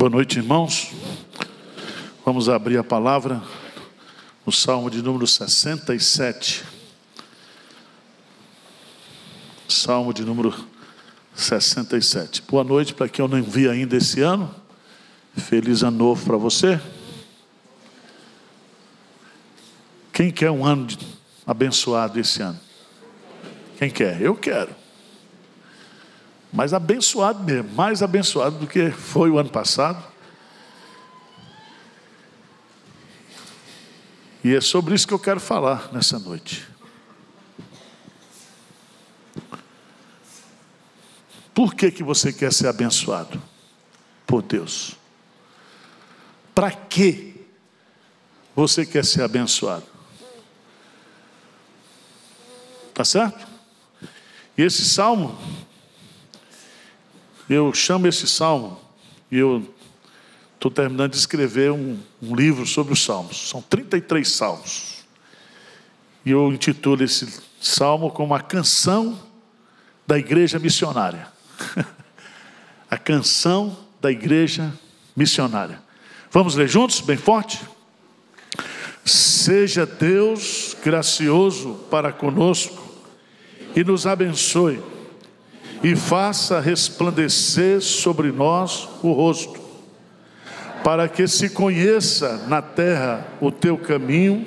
Boa noite, irmãos. Vamos abrir a palavra no Salmo de número 67. Salmo de número 67. Boa noite para quem eu não vi ainda esse ano. Feliz ano novo para você. Quem quer um ano abençoado esse ano? Quem quer? Eu quero. Mas abençoado mesmo, mais abençoado do que foi o ano passado. E é sobre isso que eu quero falar nessa noite. Por que você quer ser abençoado por Deus? Para que você quer ser abençoado? Tá certo? E esse salmo, eu chamo esse salmo, e eu estou terminando de escrever um livro sobre os salmos. São 33 salmos. E eu intitulo esse salmo como a canção da igreja missionária. A canção da igreja missionária. Vamos ler juntos, bem forte? Seja Deus gracioso para conosco e nos abençoe, e faça resplandecer sobre nós o rosto, para que se conheça na terra o teu caminho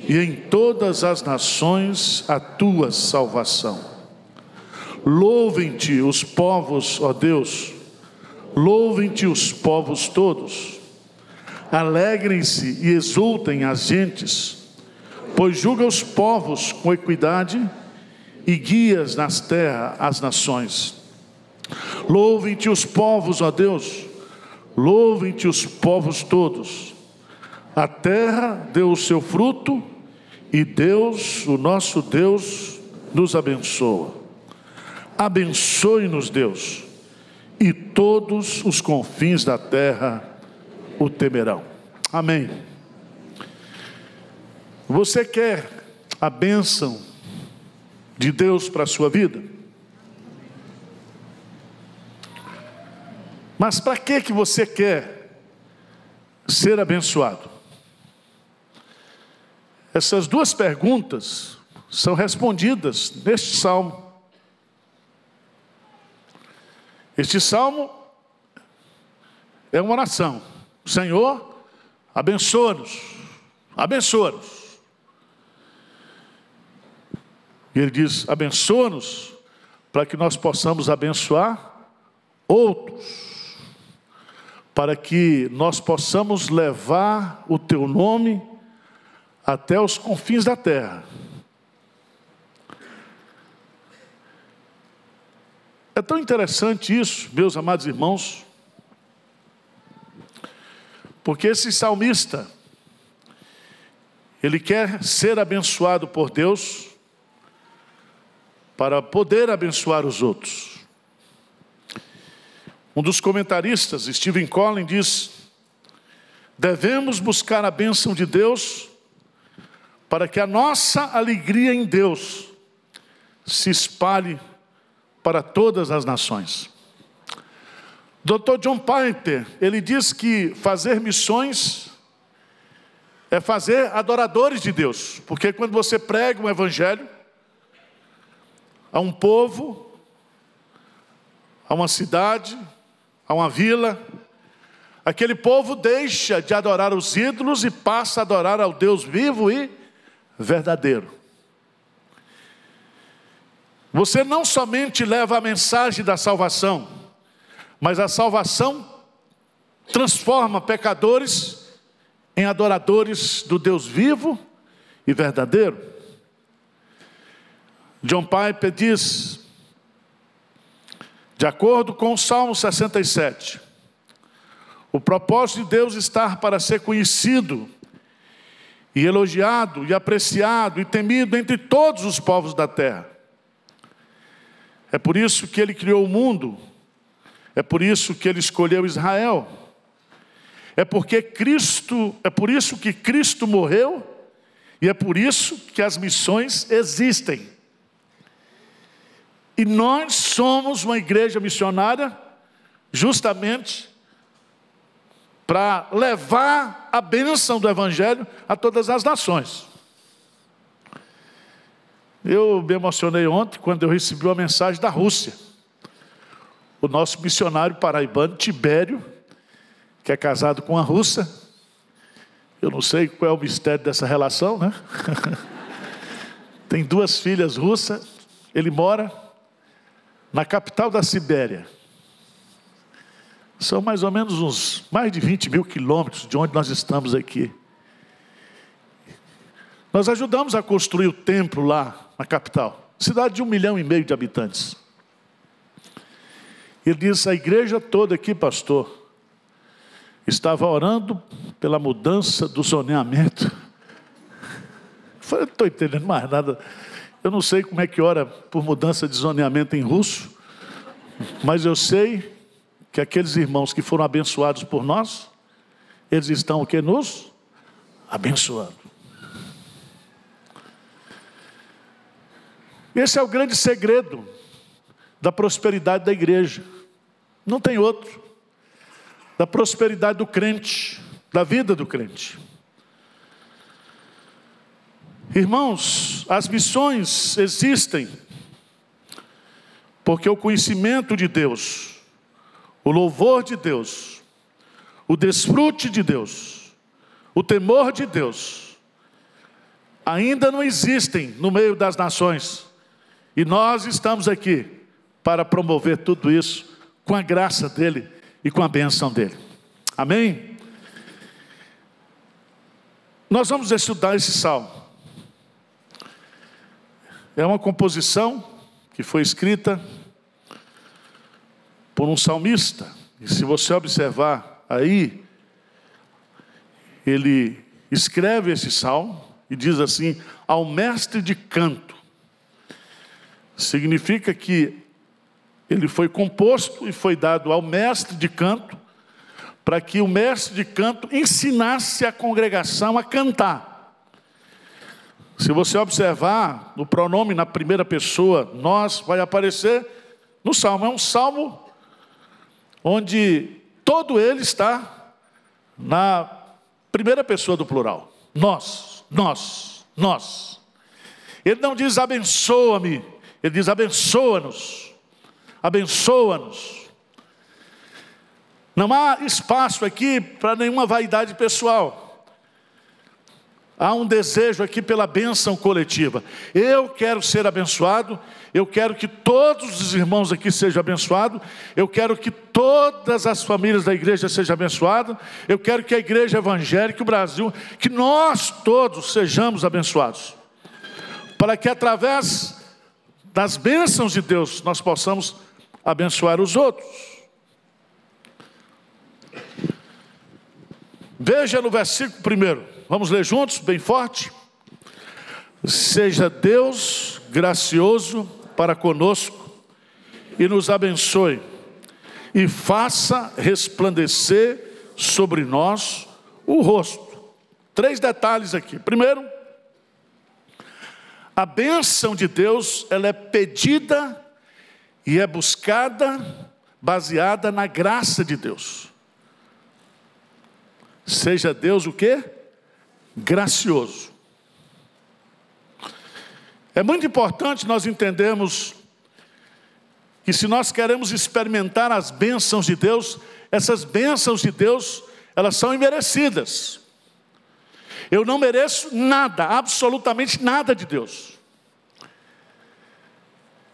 e em todas as nações a tua salvação. Louvem-te os povos, ó Deus, louvem-te os povos todos, alegrem-se e exultem as gentes, pois julga os povos com equidade e guias nas terras as nações. Louvem-te os povos, ó Deus, louvem-te os povos todos. A terra deu o seu fruto, e Deus, o nosso Deus, nos abençoa. Abençoe-nos, Deus, e todos os confins da terra o temerão. Amém. Você quer a bênção de Deus para a sua vida? Mas para que você quer ser abençoado? Essas duas perguntas são respondidas neste salmo. Este salmo é uma oração. Senhor, abençoa-nos, abençoa-nos. E ele diz, abençoa-nos, para que nós possamos abençoar outros, para que nós possamos levar o teu nome até os confins da terra. É tão interessante isso, meus amados irmãos, porque esse salmista, ele quer ser abençoado por Deus, para poder abençoar os outros. Um dos comentaristas, Stephen Collins, diz: devemos buscar a bênção de Deus para que a nossa alegria em Deus se espalhe para todas as nações. Dr. John Piper, ele diz que fazer missões é fazer adoradores de Deus, porque quando você prega um evangelho a um povo, a uma cidade, a uma vila, aquele povo deixa de adorar os ídolos e passa a adorar ao Deus vivo e verdadeiro. Você não somente leva a mensagem da salvação, mas a salvação transforma pecadores em adoradores do Deus vivo e verdadeiro. John Piper diz, de acordo com o Salmo 67, o propósito de Deus está para ser conhecido e elogiado e apreciado e temido entre todos os povos da terra. É por isso que Ele criou o mundo, é por isso que Ele escolheu Israel, é por isso que Cristo morreu e é por isso que as missões existem. E nós somos uma igreja missionária justamente para levar a bênção do Evangelho a todas as nações. Eu me emocionei ontem quando eu recebi uma mensagem da Rússia. O nosso missionário paraibano, Tibério, que é casado com uma russa. Eu não sei qual é o mistério dessa relação, né? Tem 2 filhas russas. Ele mora na capital da Sibéria. São mais ou menos uns mais de 20 mil quilômetros de onde nós estamos aqui. Nós ajudamos a construir o templo lá na capital. Cidade de 1,5 milhão de habitantes. Ele diz: a igreja toda aqui, pastor, estava orando pela mudança do zoneamento. Eu falei: não estou entendendo mais nada. Eu não sei como é que ora por mudança de zoneamento em russo, mas eu sei que aqueles irmãos que foram abençoados por nós, eles estão o que? Nos abençoando. Esse é o grande segredo da prosperidade da igreja. Não tem outro. Da prosperidade do crente, da vida do crente. Irmãos, as missões existem porque o conhecimento de Deus, o louvor de Deus, o desfrute de Deus, o temor de Deus, ainda não existem no meio das nações. E nós estamos aqui para promover tudo isso com a graça dEle e com a bênção dEle. Amém? Nós vamos estudar esse salmo. É uma composição que foi escrita por um salmista. E se você observar aí, ele escreve esse salmo e diz assim: ao mestre de canto. Significa que ele foi composto e foi dado ao mestre de canto, para que o mestre de canto ensinasse a congregação a cantar. Se você observar, o pronome na primeira pessoa, nós, vai aparecer no salmo. É um salmo onde todo ele está na primeira pessoa do plural. Nós, nós, nós. Ele não diz abençoa-me, ele diz abençoa-nos, abençoa-nos. Não há espaço aqui para nenhuma vaidade pessoal. Há um desejo aqui pela bênção coletiva. Eu quero ser abençoado, eu quero que todos os irmãos aqui sejam abençoados, eu quero que todas as famílias da igreja sejam abençoadas, eu quero que a igreja evangélica, o Brasil, que nós todos sejamos abençoados, para que através das bênçãos de Deus nós possamos abençoar os outros. Veja no versículo 1, vamos ler juntos, bem forte. Seja Deus gracioso para conosco e nos abençoe, e faça resplandecer sobre nós o rosto. 3 detalhes aqui. Primeiro, a bênção de Deus, ela é pedida e é buscada baseada na graça de Deus. Seja Deus o quê? Gracioso. É muito importante nós entendermos que se nós queremos experimentar as bênçãos de Deus, essas bênçãos de Deus, elas são imerecidas. Eu não mereço nada, absolutamente nada de Deus.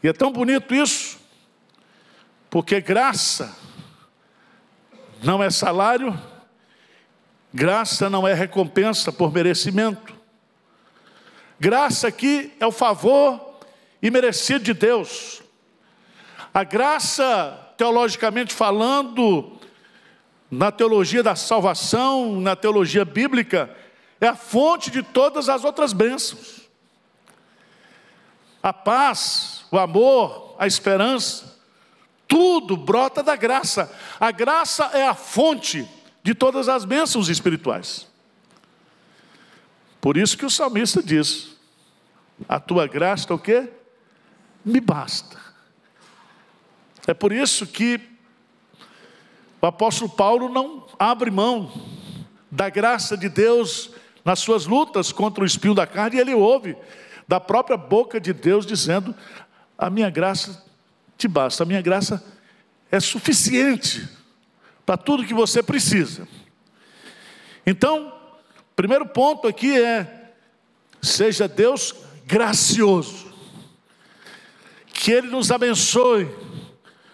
E é tão bonito isso, porque graça não é salário, graça não é recompensa por merecimento. Graça aqui é o favor imerecido de Deus. A graça, teologicamente falando, na teologia da salvação, na teologia bíblica, é a fonte de todas as outras bênçãos. A paz, o amor, a esperança, tudo brota da graça. A graça é a fonte de todas as bênçãos espirituais. Por isso que o salmista diz: a tua graça, o quê? Me basta. É por isso que, O apóstolo Paulo não abre mão da graça de Deus nas suas lutas contra o espinho da carne, e ele ouve da própria boca de Deus dizendo: a minha graça te basta, a minha graça é suficiente para tudo que você precisa. Então, primeiro ponto aqui é: seja Deus gracioso, que Ele nos abençoe,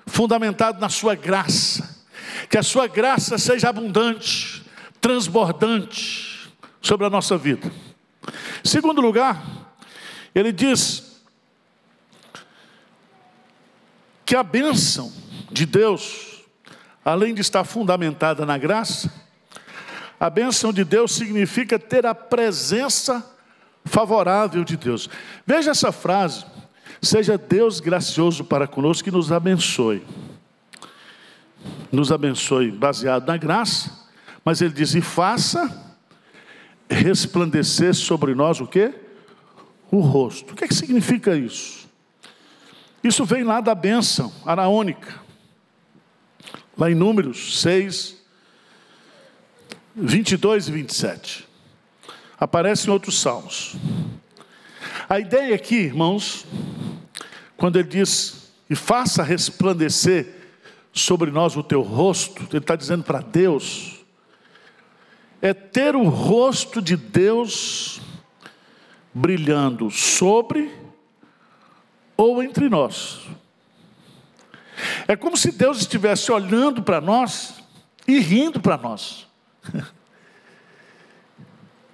fundamentado na sua graça, que a sua graça seja abundante, transbordante sobre a nossa vida. Em segundo lugar, ele diz que a bênção de Deus, além de estar fundamentada na graça, a bênção de Deus significa ter a presença favorável de Deus. Veja essa frase: seja Deus gracioso para conosco, que nos abençoe. Nos abençoe baseado na graça, mas ele diz: e faça resplandecer sobre nós o quê? O rosto. O que significa isso? Isso vem lá da bênção araônica, lá em Números 6, 22 e 27. Aparece em outros salmos. A ideia aqui, irmãos, quando ele diz: e faça resplandecer sobre nós o teu rosto, ele está dizendo para Deus, é ter o rosto de Deus brilhando sobre ou entre nós. É como se Deus estivesse olhando para nós e rindo para nós,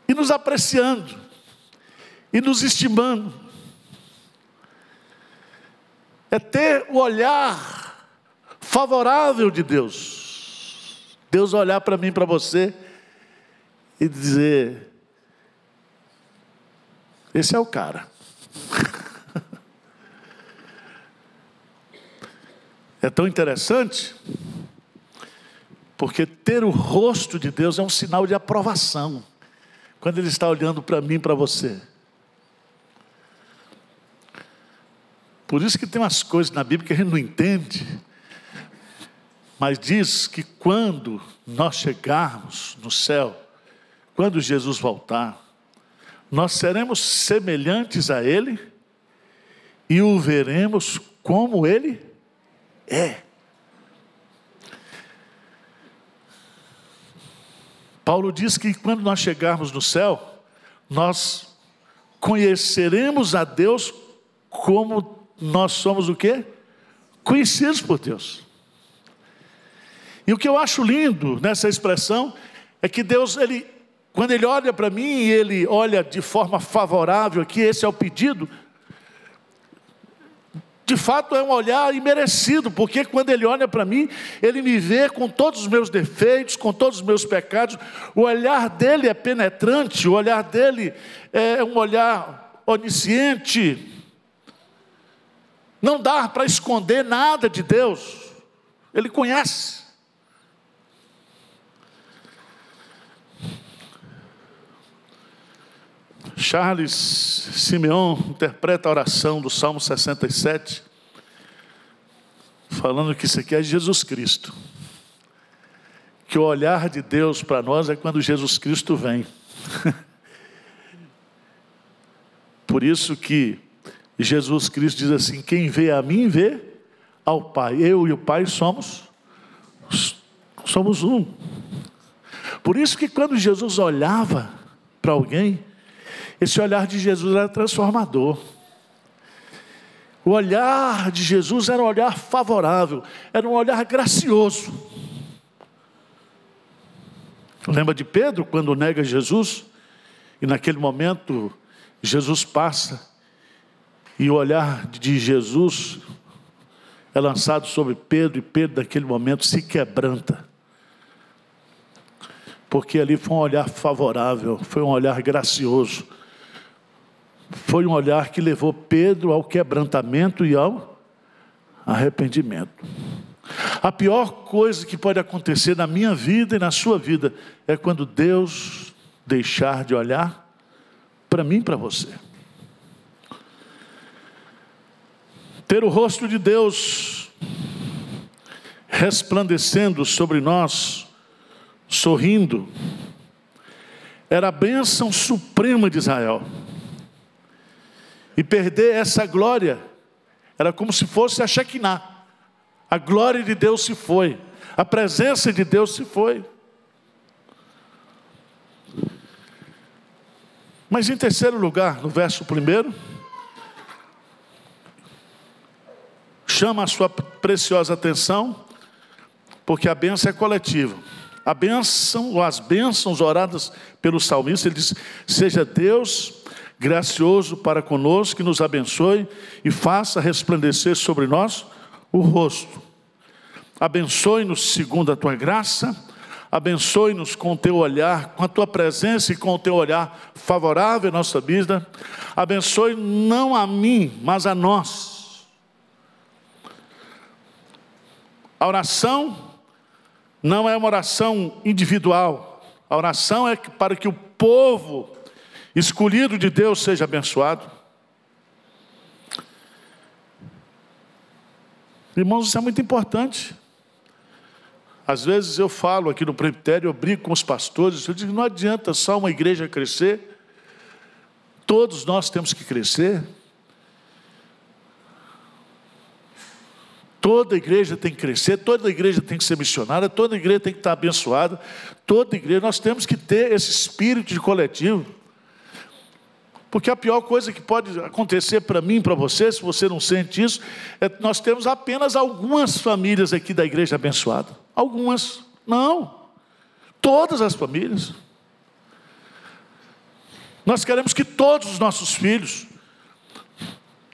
e nos apreciando, e nos estimando. É ter o olhar favorável de Deus. Deus olhar para mim, para você, e dizer: esse é o cara. É tão interessante, porque ter o rosto de Deus é um sinal de aprovação, quando Ele está olhando para mim, para você. Por isso que tem umas coisas na Bíblia que a gente não entende, mas diz que quando nós chegarmos no céu, quando Jesus voltar, nós seremos semelhantes a Ele e o veremos como Ele é. Paulo diz que quando nós chegarmos no céu, nós conheceremos a Deus como nós somos o quê? Conhecidos por Deus. E o que eu acho lindo nessa expressão é que Deus, quando Ele olha para mim, e Ele olha de forma favorável aqui, esse é o pedido, de fato é um olhar imerecido, porque quando Ele olha para mim, Ele me vê com todos os meus defeitos, com todos os meus pecados. O olhar dele é penetrante, o olhar dele é um olhar onisciente. Não dá para esconder nada de Deus, Ele conhece. Charles Simeon interpreta a oração do Salmo 67, falando que isso aqui é Jesus Cristo, que o olhar de Deus para nós é quando Jesus Cristo vem. Por isso que Jesus Cristo diz assim: quem vê a mim, vê ao Pai. Eu e o Pai somos um. Por isso que quando Jesus olhava para alguém, esse olhar de Jesus era transformador. O olhar de Jesus era um olhar favorável, era um olhar gracioso. Lembra de Pedro quando nega Jesus? E naquele momento Jesus passa, e o olhar de Jesus é lançado sobre Pedro, e Pedro naquele momento se quebranta. Porque ali foi um olhar favorável, foi um olhar gracioso. Foi um olhar que levou Pedro ao quebrantamento e ao arrependimento. A pior coisa que pode acontecer na minha vida e na sua vida é quando Deus deixar de olhar para mim e para você. Ter o rosto de Deus resplandecendo sobre nós, sorrindo, era a bênção suprema de Israel. E perder essa glória era como se fosse a Shekinah. A glória de Deus se foi, a presença de Deus se foi. Mas em terceiro lugar, no verso 1, chama a sua preciosa atenção, porque a bênção é coletiva. A bênção, ou as bênçãos oradas pelo salmista, ele diz: seja Deus gracioso para conosco, que nos abençoe e faça resplandecer sobre nós o rosto. Abençoe-nos segundo a tua graça, abençoe-nos com o teu olhar, com a tua presença e com o teu olhar favorável à nossa vida. Abençoe não a mim, mas a nós. A oração não é uma oração individual. A oração é para que o povo escolhido de Deus seja abençoado. Irmãos, isso é muito importante. Às vezes eu falo aqui no presbitério, eu brigo com os pastores, eu digo: não adianta só uma igreja crescer, todos nós temos que crescer. Toda igreja tem que crescer, toda igreja tem que ser missionária, toda igreja tem que estar abençoada, toda igreja, nós temos que ter esse espírito de coletivo. Porque a pior coisa que pode acontecer para mim, para você, se você não sente isso, é que nós temos apenas algumas famílias aqui da igreja abençoada. Algumas, não, todas as famílias. Nós queremos que todos os nossos filhos,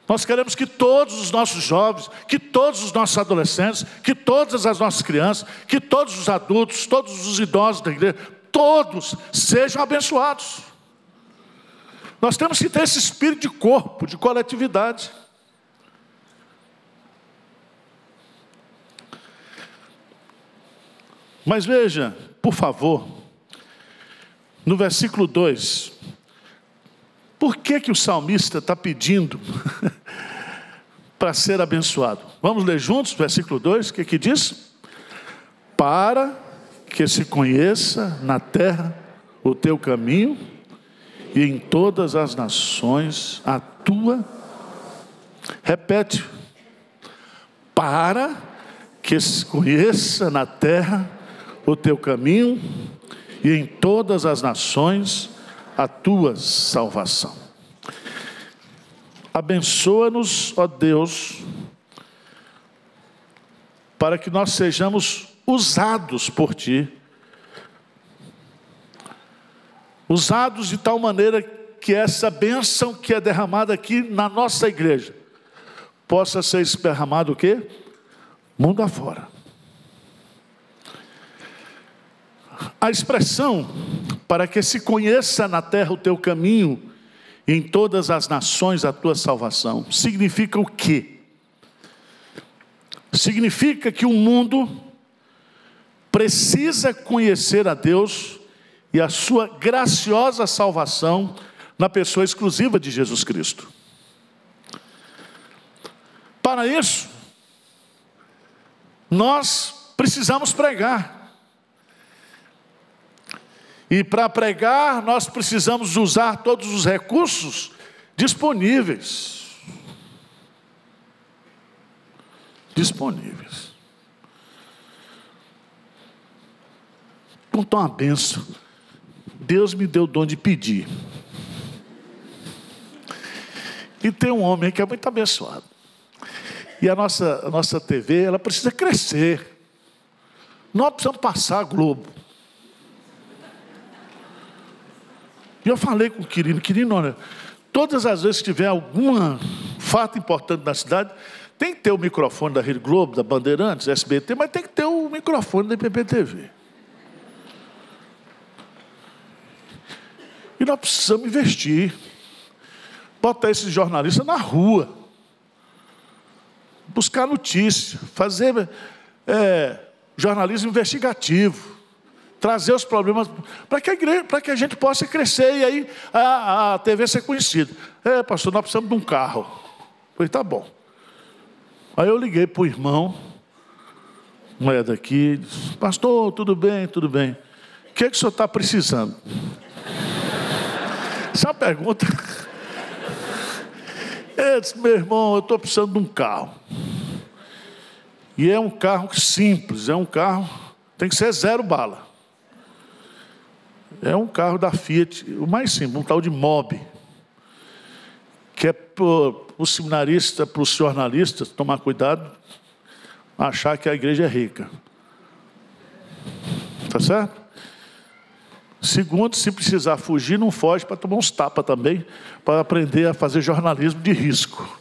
nós queremos que todos os nossos jovens, que todos os nossos adolescentes, que todas as nossas crianças, que todos os adultos, todos os idosos da igreja, todos sejam abençoados. Nós temos que ter esse espírito de corpo, de coletividade. Mas veja, por favor, no versículo 2, por que o salmista está pedindo para ser abençoado? Vamos ler juntos, versículo 2, o que diz? Para que se conheça na terra o teu caminho, e em todas as nações a tua... Repete. Para que se conheça na terra o teu caminho, e em todas as nações a tua salvação. Abençoa-nos, ó Deus, para que nós sejamos usados por Ti. Usados de tal maneira que essa bênção que é derramada aqui na nossa igreja possa ser derramada o quê? Mundo afora. A expressão para que se conheça na terra o teu caminho e em todas as nações a tua salvação significa o quê? Significa que o mundo precisa conhecer a Deus e a sua graciosa salvação na pessoa exclusiva de Jesus Cristo. Para isso, nós precisamos pregar. E para pregar, nós precisamos usar todos os recursos disponíveis. Contar uma bênção. Deus me deu o dom de pedir. E tem um homem que é muito abençoado. E a nossa TV, ela precisa crescer. Nós precisamos passar a Globo. E eu falei com o Quirino, olha, todas as vezes que tiver algum fato importante na cidade, tem que ter o microfone da Rede Globo, da Bandeirantes, SBT, mas tem que ter o microfone da IPPTV. E nós precisamos investir, botar esses jornalistas na rua, buscar notícia, fazer jornalismo investigativo, trazer os problemas, para que a gente possa crescer e aí a TV ser conhecida. Pastor, nós precisamos de um carro. Eu falei, tá bom. Aí eu liguei para o irmão, não é daqui, diz, pastor, tudo bem, tudo bem. O que é que o senhor está precisando? Essa é uma pergunta. Eu disse, meu irmão, eu estou precisando de um carro. E é um carro simples, é um carro, tem que ser 0 bala. É um carro da Fiat, o mais simples, um tal de Mobi. Que é para o seminarista, para os jornalistas, tomar cuidado, achar que a igreja é rica. Tá certo? Segundo, se precisar fugir, não foge, para tomar uns tapas também, para aprender a fazer jornalismo de risco.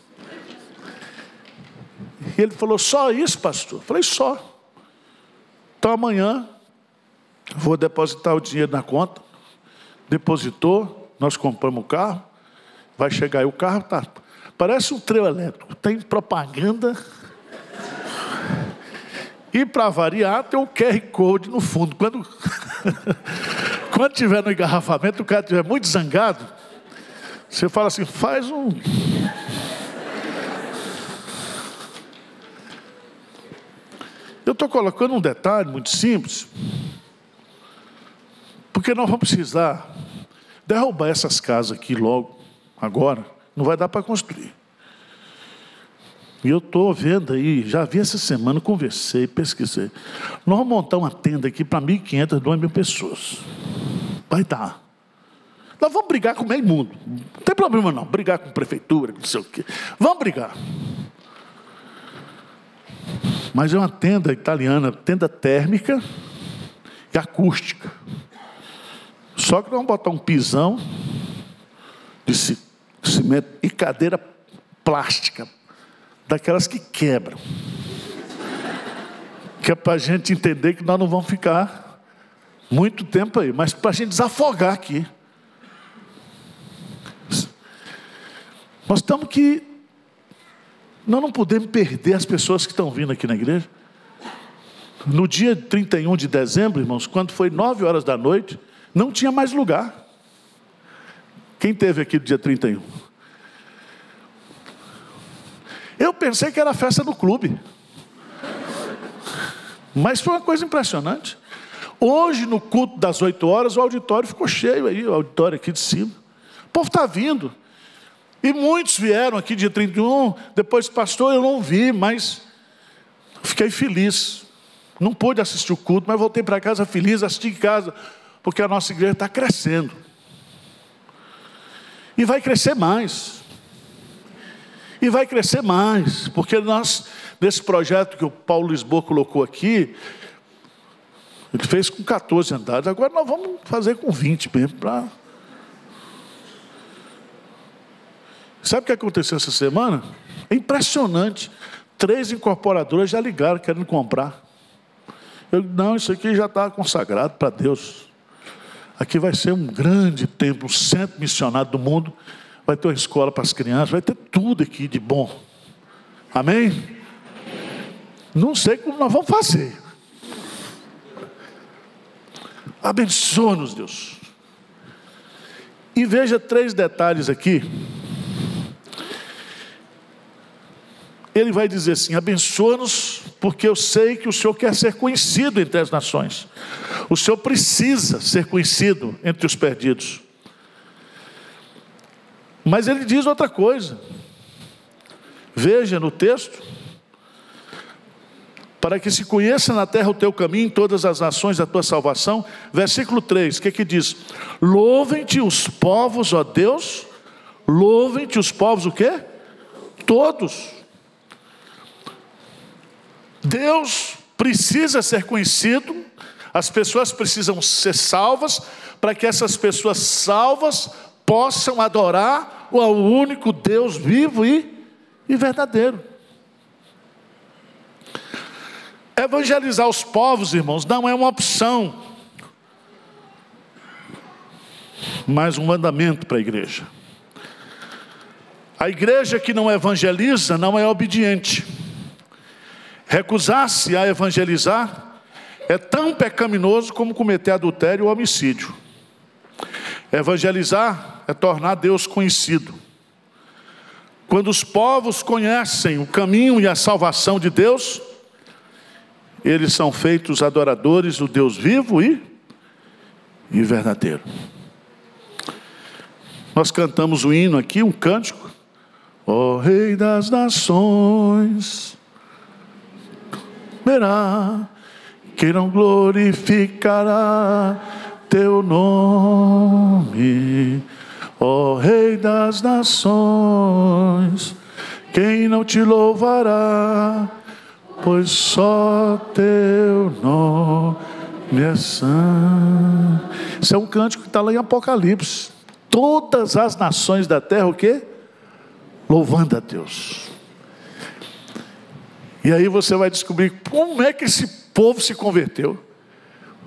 E ele falou, só isso, pastor? Eu falei, só. Então amanhã, vou depositar o dinheiro na conta. Depositou, nós compramos o carro. Vai chegar aí o carro, tá, parece um trio elétrico, tem propaganda. E para variar, tem um QR Code no fundo. Quando tiver no engarrafamento, o cara estiver muito zangado, você fala assim, faz um... Eu estou colocando um detalhe muito simples, porque nós vamos precisar derrubar essas casas aqui logo, agora, não vai dar para construir. E eu estou vendo aí, já vi essa semana, conversei, pesquisei. Nós vamos montar uma tenda aqui para 1.500, 2.000 pessoas. Vai dar. Nós vamos brigar com o meio mundo. Não tem problema não, brigar com a prefeitura, não sei o quê. Vamos brigar. Mas é uma tenda italiana, tenda térmica e acústica. Só que nós vamos botar um pisão de cimento e cadeira plástica, daquelas que quebram. Que é para a gente entender que nós não vamos ficar muito tempo aí, mas para a gente desafogar aqui. Nós não podemos perder as pessoas que estão vindo aqui na igreja. No dia 31 de dezembro, irmãos, quando foi 9 horas da noite, não tinha mais lugar. Quem teve aqui no dia 31? Eu pensei que era a festa do clube. Mas foi uma coisa impressionante. Hoje, no culto das 8 horas, o auditório ficou cheio aí, o auditório aqui de cima. O povo está vindo. E muitos vieram aqui dia 31, depois, pastor, eu não vi, mas fiquei feliz. Não pude assistir o culto, mas voltei para casa feliz, assisti em casa, porque a nossa igreja está crescendo. E vai crescer mais. E vai crescer mais, porque nós, nesse projeto que o Paulo Lisboa colocou aqui, ele fez com 14 andares, agora nós vamos fazer com 20 mesmo, Sabe o que aconteceu essa semana? É impressionante. 3 incorporadoras já ligaram querendo comprar. Não, isso aqui já está consagrado para Deus. Aqui vai ser um grande templo, um centro missionário do mundo. Vai ter uma escola para as crianças, vai ter tudo aqui de bom. Amém? Não sei como nós vamos fazer. Abençoa-nos, Deus. E veja 3 detalhes aqui. Ele vai dizer assim, abençoa-nos, porque eu sei que o Senhor quer ser conhecido entre as nações. O Senhor precisa ser conhecido entre os perdidos. Mas ele diz outra coisa. Veja no texto. Para que se conheça na terra o teu caminho, em todas as nações da tua salvação. Versículo 3, o que diz? Louvem-te os povos, ó Deus. Louvem-te os povos o quê? Todos. Deus precisa ser conhecido, as pessoas precisam ser salvas, para que essas pessoas salvas possam adorar o único Deus vivo e verdadeiro. Evangelizar os povos, irmãos, não é uma opção, mas um mandamento para a igreja. A igreja que não evangeliza não é obediente. Recusar-se a evangelizar é tão pecaminoso como cometer adultério ou homicídio. Evangelizar é tornar Deus conhecido. Quando os povos conhecem o caminho e a salvação de Deus, eles são feitos adoradores do Deus vivo e verdadeiro. Nós cantamos o hino aqui, um cântico. Ó Rei das Nações, verá, que não glorificará teu nome. Ó Rei das Nações, quem não te louvará, pois só teu nome é santo. Isso é um cântico que está lá em Apocalipse. Todas as nações da terra, o quê? Louvando a Deus. E aí você vai descobrir como é que esse povo se converteu.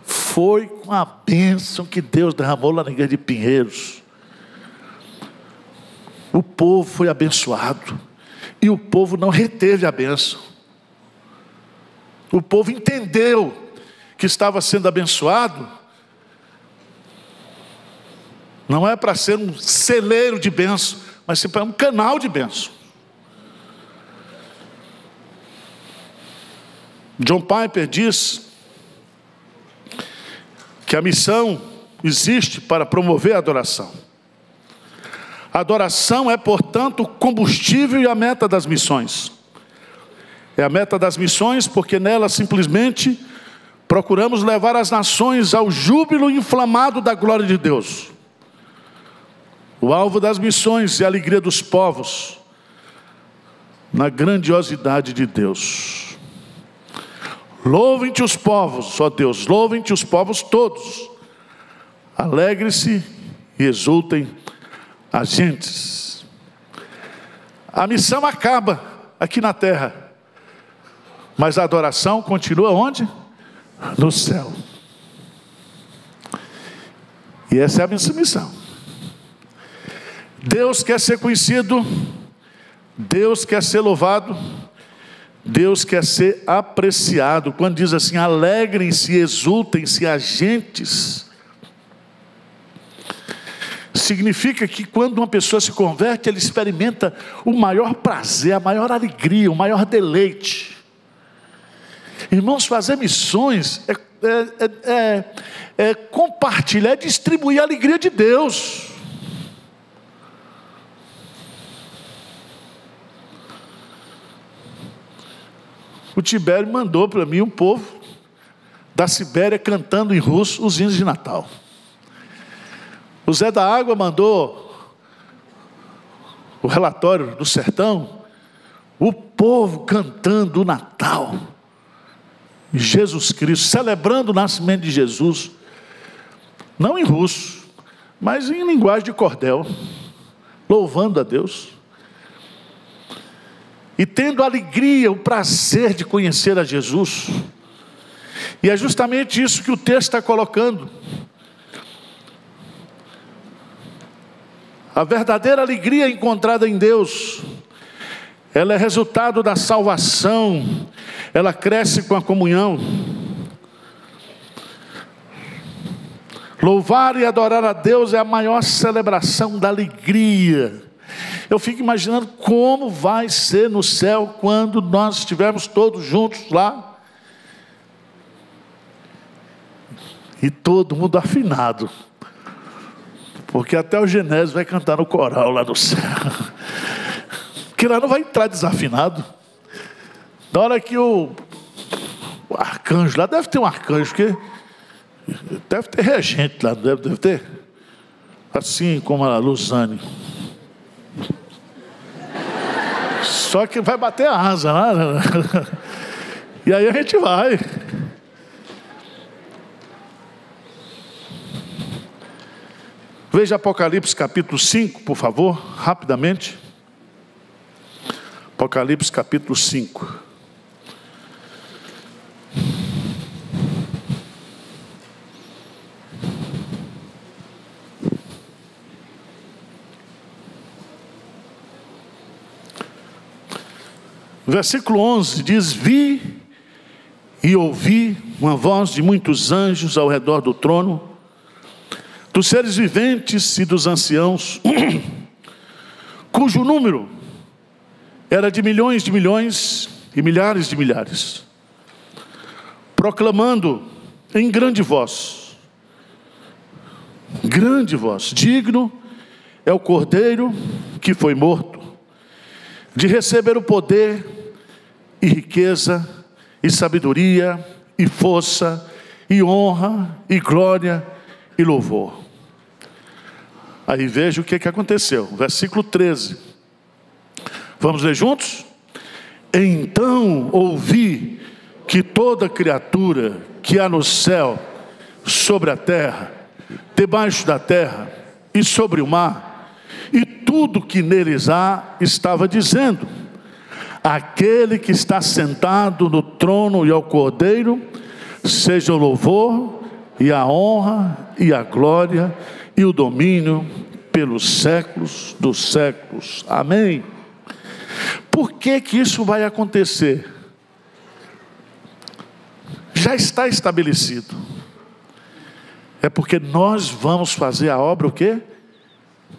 Foi com a bênção que Deus derramou lá na igreja de Pinheiros. O povo foi abençoado. E o povo não reteve a bênção. O povo entendeu que estava sendo abençoado. Não é para ser um celeiro de bênção, mas sim para um canal de bênção. John Piper diz que a missão existe para promover a adoração. A adoração é, portanto, o combustível e a meta das missões. É a meta das missões porque nela simplesmente procuramos levar as nações ao júbilo inflamado da glória de Deus. O alvo das missões é a alegria dos povos na grandiosidade de Deus. Louvem-te os povos, ó Deus, louvem-te os povos todos. Alegrem-se e exultem as gentes. A missão acaba aqui na terra, mas a adoração continua onde? No céu. E essa é a minha missão. Deus quer ser conhecido, Deus quer ser louvado, Deus quer ser apreciado. Quando diz assim, alegrem-se, exultem-se as gentes, significa que quando uma pessoa se converte, ela experimenta o maior prazer, a maior alegria, o maior deleite. Irmãos, fazer missões é compartilhar, é distribuir a alegria de Deus. O Tibério mandou para mim um povo da Sibéria cantando em russo os hinos de Natal. O Zé da Água mandou o relatório do sertão, o povo cantando o Natal, Jesus Cristo, celebrando o nascimento de Jesus, não em russo, mas em linguagem de cordel, louvando a Deus. E tendo a alegria, o prazer de conhecer a Jesus. E é justamente isso que o texto está colocando. A verdadeira alegria encontrada em Deus, ela é resultado da salvação, ela cresce com a comunhão. Louvar e adorar a Deus é a maior celebração da alegria. Eu fico imaginando como vai ser no céu quando nós estivermos todos juntos lá. E todo mundo afinado. Porque até o Genésio vai cantar no coral lá no céu. Porque lá não vai entrar desafinado. Na hora que o arcanjo lá, deve ter um arcanjo, que deve ter regente lá, deve ter. Assim como a Luzane. Só que vai bater a asa lá. E aí a gente vai. Veja Apocalipse capítulo 5, por favor, rapidamente. Apocalipse capítulo 5. Versículo 11 diz: vi e ouvi uma voz de muitos anjos ao redor do trono, dos seres viventes e dos anciãos, cujo número era de milhões e milhares, proclamando em grande voz, digno é o Cordeiro que foi morto, de receber o poder e riqueza, e sabedoria, e força, e honra, e glória, e louvor. Aí veja o que aconteceu, versículo 13. Vamos ler juntos? Então ouvi que toda criatura que há no céu, sobre a terra, debaixo da terra e sobre o mar, e tudo que neles há, estava dizendo: aquele que está sentado no trono e ao Cordeiro, seja o louvor e a honra e a glória e o domínio pelos séculos dos séculos. Amém. Por que que isso vai acontecer? Já está estabelecido. É porque nós vamos fazer a obra o quê?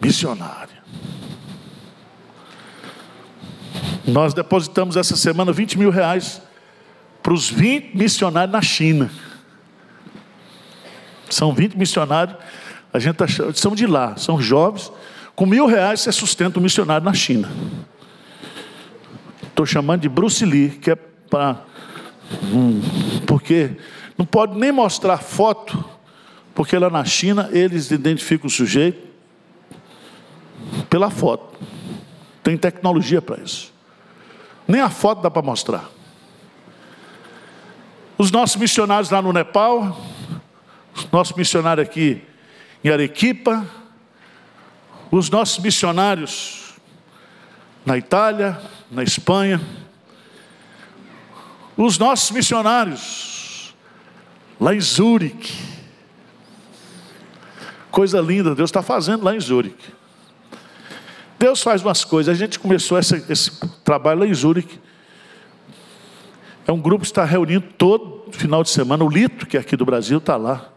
Missionária. Nós depositamos essa semana 20 mil reais para os 20 missionários na China. São 20 missionários, a gente são de lá, são jovens. Com R$1.000 você sustenta um missionário na China. Estou chamando de Bruce Lee, que é para... porque não pode nem mostrar foto, porque lá na China eles identificam o sujeito pela foto. Tem tecnologia para isso. Nem a foto dá para mostrar. Os nossos missionários lá no Nepal, os nossos missionários aqui em Arequipa, os nossos missionários na Itália, na Espanha, os nossos missionários lá em Zurique. Coisa linda, Deus está fazendo lá em Zurique. Deus faz umas coisas. A gente começou esse trabalho lá em Zurique. É um grupo que está reunindo todo final de semana. O Lito, que é aqui do Brasil, está lá.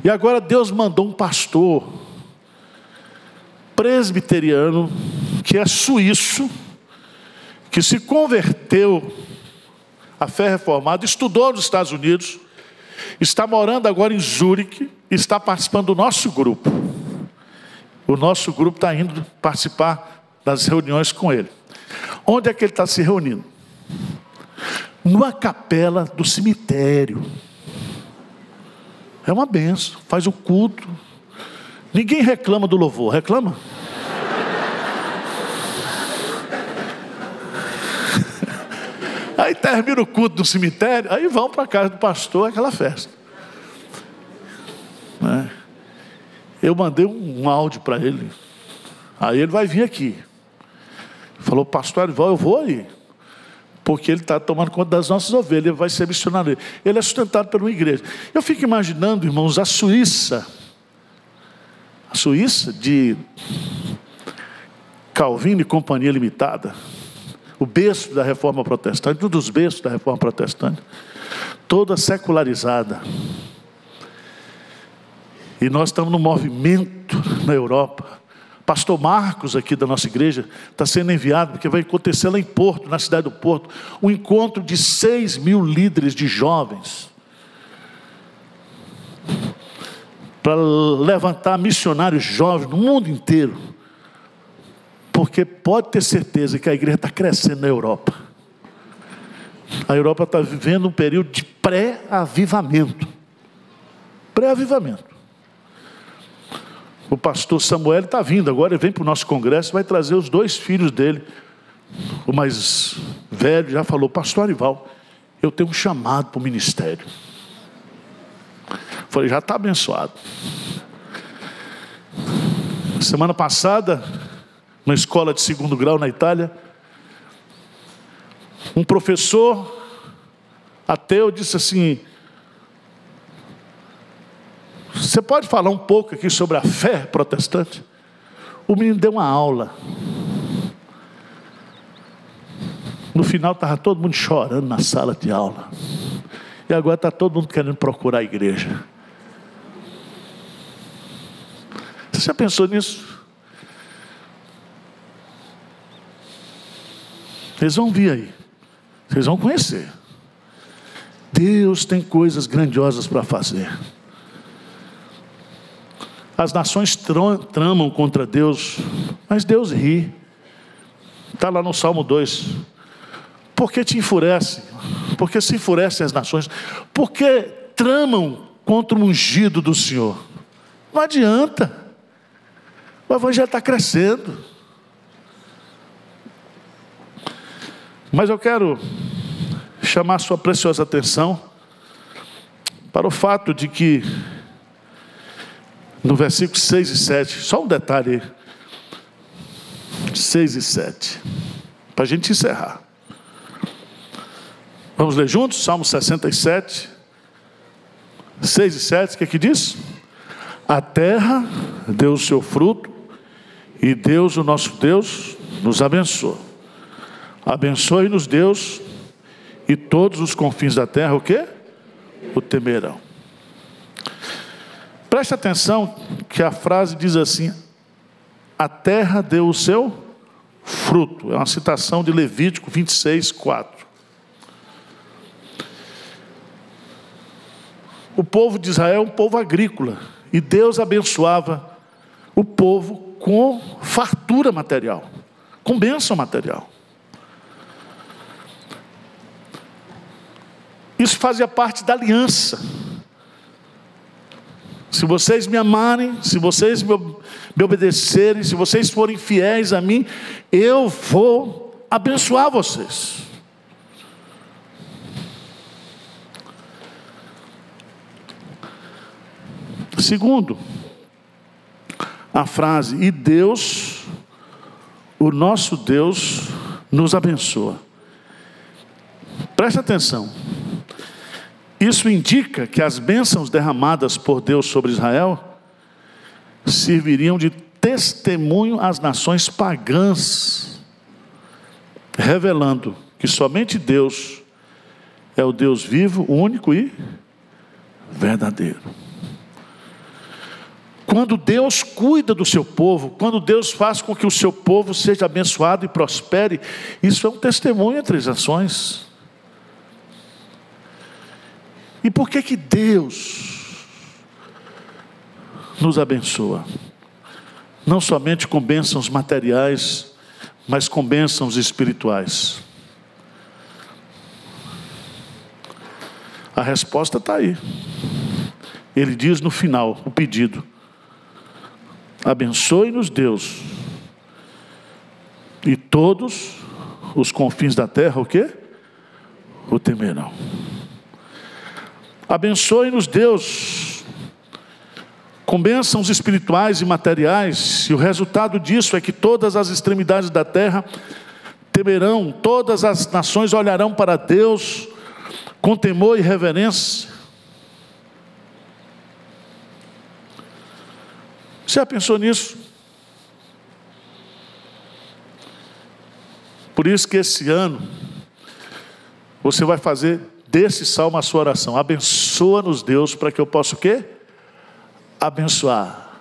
E agora Deus mandou um pastor presbiteriano, que é suíço, que se converteu à fé reformada, estudou nos Estados Unidos, está morando agora em Zurique, está participando do nosso grupo. O nosso grupo está indo participar das reuniões com ele. Onde é que ele está se reunindo? Numa capela do cemitério. É uma benção, faz o culto. Ninguém reclama do louvor, reclama? Aí termina o culto do cemitério, aí vão para a casa do pastor, aquela festa. Eu mandei um áudio para ele. Aí ele vai vir aqui. Falou: pastor Arival, eu vou aí, porque ele está tomando conta das nossas ovelhas, ele vai ser missionário. Ele é sustentado por uma igreja. Eu fico imaginando, irmãos, a Suíça de Calvino e Companhia Limitada, o berço da Reforma Protestante, um dos berços da Reforma Protestante, toda secularizada. E nós estamos num movimento na Europa. Pastor Marcos, aqui da nossa igreja, está sendo enviado, porque vai acontecer lá em Porto, na cidade do Porto, um encontro de 6.000 líderes de jovens, para levantar missionários jovens no mundo inteiro. Porque pode ter certeza que a igreja está crescendo na Europa. A Europa está vivendo um período de pré-avivamento. Pré-avivamento. O pastor Samuel está vindo agora, ele vem para o nosso congresso, vai trazer os 2 filhos dele. O mais velho já falou: pastor Arival, eu tenho um chamado para o ministério. Falei: já está abençoado. Semana passada, na escola de 2º grau na Itália, um professor ateu disse assim: você pode falar um pouco aqui sobre a fé protestante? O menino deu uma aula. No final estava todo mundo chorando na sala de aula. E agora está todo mundo querendo procurar a igreja. Você já pensou nisso? Vocês vão vir aí. Vocês vão conhecer. Deus tem coisas grandiosas para fazer. As nações tramam contra Deus, mas Deus ri. Está lá no Salmo 2. Por que te enfurece? Por que se enfurecem as nações? Por que tramam contra o ungido do Senhor? Não adianta. O evangelho está crescendo. Mas eu quero chamar sua preciosa atenção para o fato de que no versículo 6 e 7, só um detalhe aí, 6 e 7, para a gente encerrar. Vamos ler juntos? Salmo 67, 6 e 7, o que é que diz? A terra deu o seu fruto, e Deus, o nosso Deus, nos abençoa. Abençoe-nos, Deus, e todos os confins da terra, o quê? O temerão. Preste atenção que a frase diz assim: a terra deu o seu fruto. É uma citação de Levítico 26, 4. O povo de Israel é um povo agrícola, e Deus abençoava o povo com fartura material, com bênção material. Isso fazia parte da aliança. Se vocês me amarem, se vocês me obedecerem, se vocês forem fiéis a mim, eu vou abençoar vocês. Segundo, a frase, e Deus, o nosso Deus, nos abençoa. Preste atenção. Isso indica que as bênçãos derramadas por Deus sobre Israel serviriam de testemunho às nações pagãs, revelando que somente Deus é o Deus vivo, único e verdadeiro. Quando Deus cuida do seu povo, quando Deus faz com que o seu povo seja abençoado e prospere, isso é um testemunho entre as nações. E por que Deus nos abençoa? Não somente com bênçãos materiais, mas com bênçãos espirituais. A resposta está aí. Ele diz no final, o pedido: abençoe-nos, Deus, e todos os confins da terra, o quê? O temerão. Abençoe-nos, Deus, com bênçãos espirituais e materiais, e o resultado disso é que todas as extremidades da terra temerão, todas as nações olharão para Deus com temor e reverência. Você já pensou nisso? Por isso que esse ano você vai fazer desse salmo a sua oração: abençoa-nos, Deus, para que eu possa o quê? Abençoar.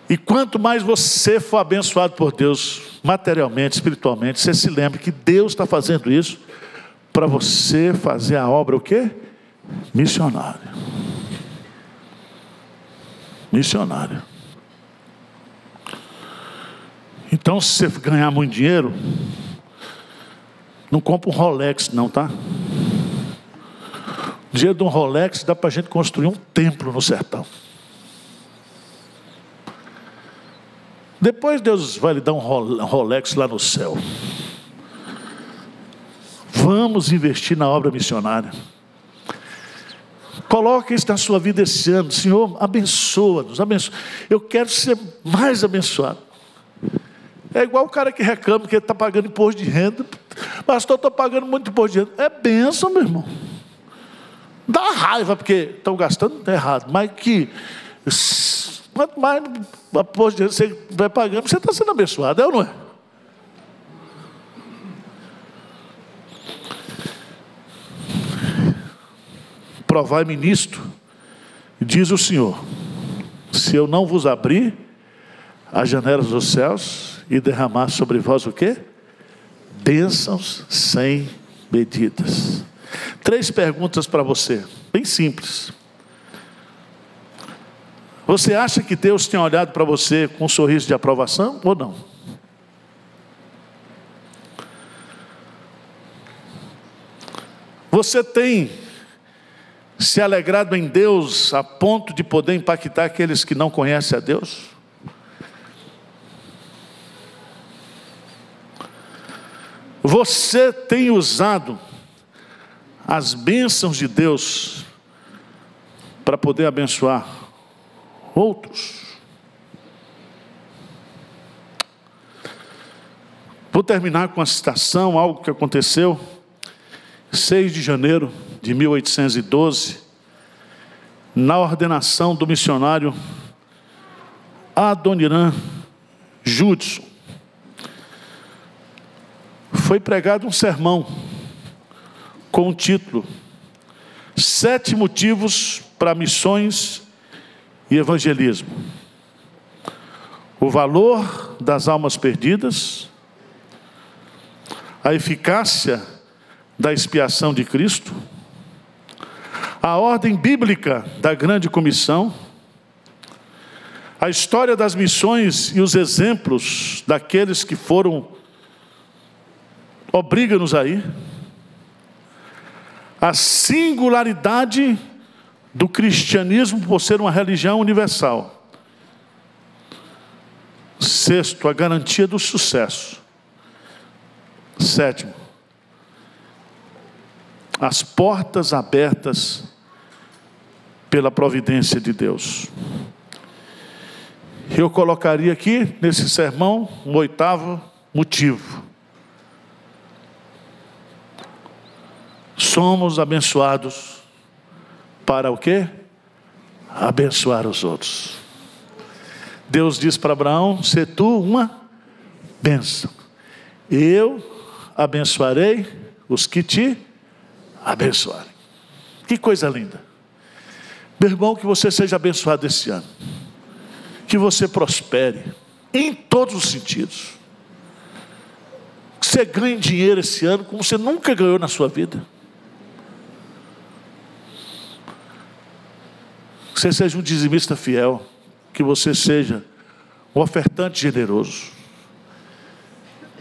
E quanto mais você for abençoado por Deus, materialmente, espiritualmente, você se lembre que Deus está fazendo isso para você fazer a obra o quê? Missionária. Missionária. Então, se você ganhar muito dinheiro, não compra um Rolex não, tá? O dinheiro de um Rolex dá para a gente construir um templo no sertão. Depois Deus vai lhe dar um Rolex lá no céu. Vamos investir na obra missionária. Coloque isso na sua vida esse ano. Senhor, abençoa-nos, abençoa. Eu quero ser mais abençoado. É igual o cara que reclama que ele está pagando imposto de renda. Pastor, estou pagando muito imposto de renda. É bênção, meu irmão. Dá raiva porque estão gastando errado. Mas que quanto mais imposto de renda você vai pagando, você está sendo abençoado, é ou não é? Provai-me nisto, diz o Senhor, se eu não vos abrir as janelas dos céus e derramar sobre vós o quê? Bênçãos sem medidas. 3 perguntas para você, bem simples. Você acha que Deus tem olhado para você com um sorriso de aprovação ou não? Você tem se alegrado em Deus a ponto de poder impactar aqueles que não conhecem a Deus? Você tem usado as bênçãos de Deus para poder abençoar outros? Vou terminar com uma citação, algo que aconteceu 6 de janeiro de 1812, na ordenação do missionário Adoniran Judson. Foi pregado um sermão com o título 7 motivos para missões e evangelismo. O valor das almas perdidas, a eficácia da expiação de Cristo, a ordem bíblica da grande comissão, a história das missões e os exemplos daqueles que foram, obriga-nos a ir, a singularidade do cristianismo por ser uma religião universal. 6º, a garantia do sucesso. 7º, as portas abertas pela providência de Deus. Eu colocaria aqui nesse sermão um 8º motivo. Somos abençoados para o quê? Abençoar os outros. Deus diz para Abraão: "Se tu uma bênção, eu abençoarei os que te abençoarem." Que coisa linda. Meu irmão, que você seja abençoado esse ano, que você prospere em todos os sentidos, que você ganhe dinheiro esse ano como você nunca ganhou na sua vida, que você seja um dizimista fiel, que você seja um ofertante generoso,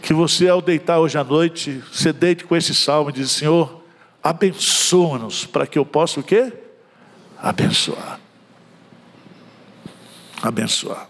que você, ao deitar hoje à noite, você deite com esse salmo e diz: "Senhor, abençoa-nos para que eu possa o quê? Abençoar." Abençoar.